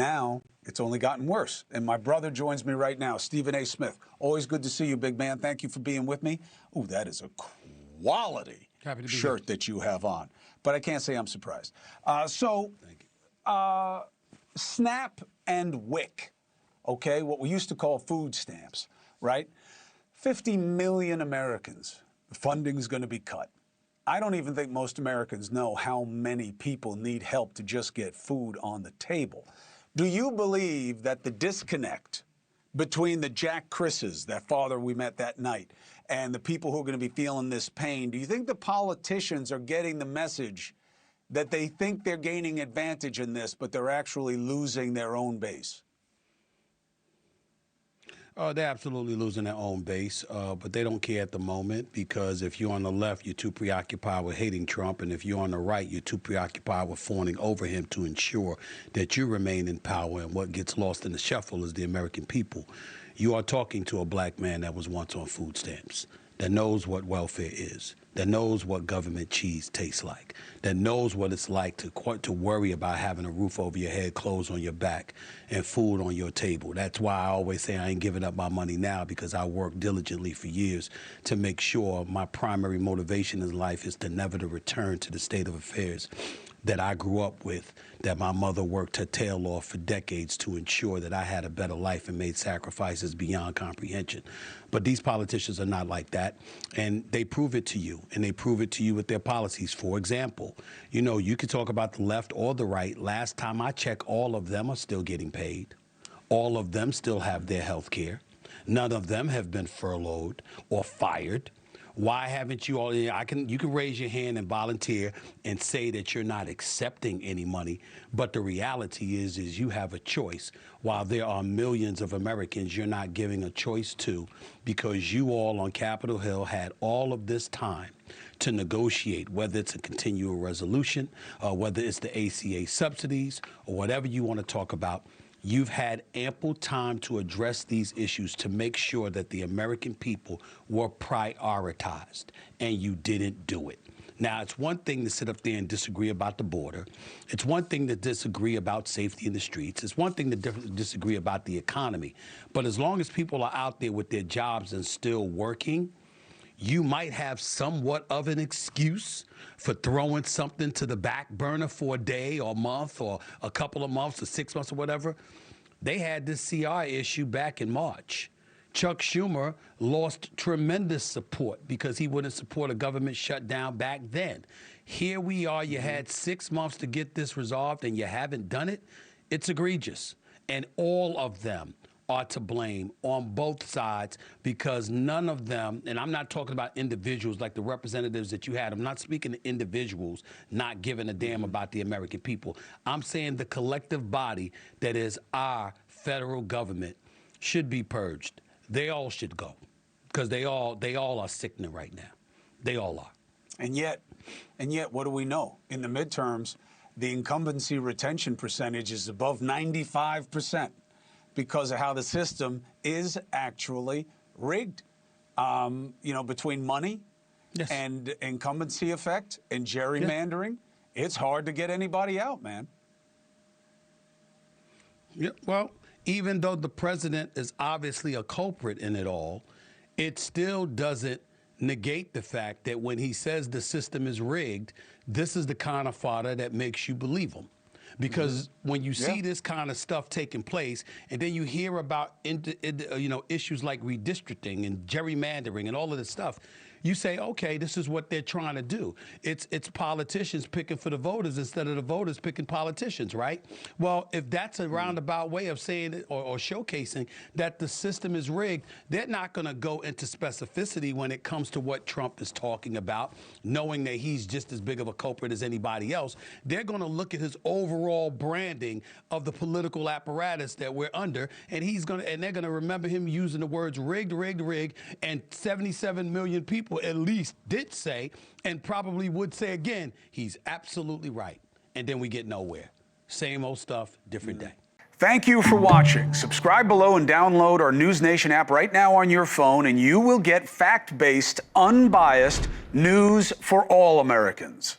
Now, it's only gotten worse. And my brother joins me right now, Stephen A. Smith. Always good to see you, big man. Thank you for being with me. Ooh, that is a quality shirt that you have on. But I can't say I'm surprised. SNAP and WIC, okay, what we used to call food stamps, right? 50 million Americans, the funding's going to be cut. I don't even think most Americans know how many people need help to just get food on the table. Do you believe that the disconnect between the Jack Chris's, that father we met that night, and the people who are going to be feeling this pain, do you think the politicians are getting the message that they think they're gaining advantage in this, but they're actually losing their own base? They're absolutely losing their own base, but they don't care at the moment, because if you're on the left, you're too preoccupied with hating Trump, and if you're on the right, you're too preoccupied with fawning over him to ensure that you remain in power, and what gets lost in the shuffle is the American people. You are talking to a black man that was once on food stamps, that knows what welfare is, that knows what government cheese tastes like, that knows what it's like to worry about having a roof over your head, clothes on your back, and food on your table. That's why I always say I ain't giving up my money now, because I worked diligently for years to make sure my primary motivation in life is to never to return to the state of affairs that I grew up with, that my mother worked her tail off for decades to ensure that I had a better life and made sacrifices beyond comprehension. But these politicians are not like that, and they prove it to you, and they prove it to you with their policies. For example, you know, you could talk about the left or the right. Last time I checked, all of them are still getting paid. All of them still have their health care. None of them have been furloughed or fired. Why haven't you all? You can raise your hand and volunteer and say that you're not accepting any money, but the reality is you have a choice, while there are millions of Americans you're not giving a choice to, because you all on Capitol Hill had all of this time to negotiate, whether it's a continual resolution, whether it's the ACA subsidies, or whatever you want to talk about. You've had ample time to address these issues to make sure that the American people were prioritized, and you didn't do it. Now, it's one thing to sit up there and disagree about the border. It's one thing to disagree about safety in the streets. It's one thing to disagree about the economy. But as long as people are out there with their jobs and still working, you might have somewhat of an excuse for throwing something to the back burner for a day or a month or a couple of months or 6 months or whatever. They had this CR issue back in March. Chuck Schumer lost tremendous support because he wouldn't support a government shutdown back then. Here we are, you had 6 months to get this resolved and you haven't done it. It's egregious. And all of them are to blame on both sides, because none of them, and I'm not talking about individuals like the representatives that you had. I'm not speaking to individuals not giving a damn about the American people. I'm saying the collective body that is our federal government should be purged. They all should go, because they all are sickening right now. They all are. And yet, what do we know? In the midterms, the incumbency retention percentage is above 95%. Because of how the system is actually rigged, between money and incumbency effect and gerrymandering. It's hard to get anybody out, man. Yeah, well, even though the president is obviously a culprit in it all, it still doesn't negate the fact that when he says the system is rigged, this is the kind of fodder that makes you believe him. Because when you see this kind of stuff taking place, and then you hear about issues like redistricting and gerrymandering and all of this stuff, you say, okay, this is what they're trying to do. It's politicians picking for the voters instead of the voters picking politicians, right? Well, if that's a roundabout way of saying it or showcasing that the system is rigged, they're not going to go into specificity when it comes to what Trump is talking about, knowing that he's just as big of a culprit as anybody else. They're going to look at his overall branding of the political apparatus that we're under, and they're going to remember him using the words rigged, rigged, rigged, and 77 million people at least did say, and probably would say again, he's absolutely right. And then we get nowhere. Same old stuff, different day. Thank you for watching. Subscribe below and download our NewsNation app right now on your phone, and you will get fact-based, unbiased news for all Americans.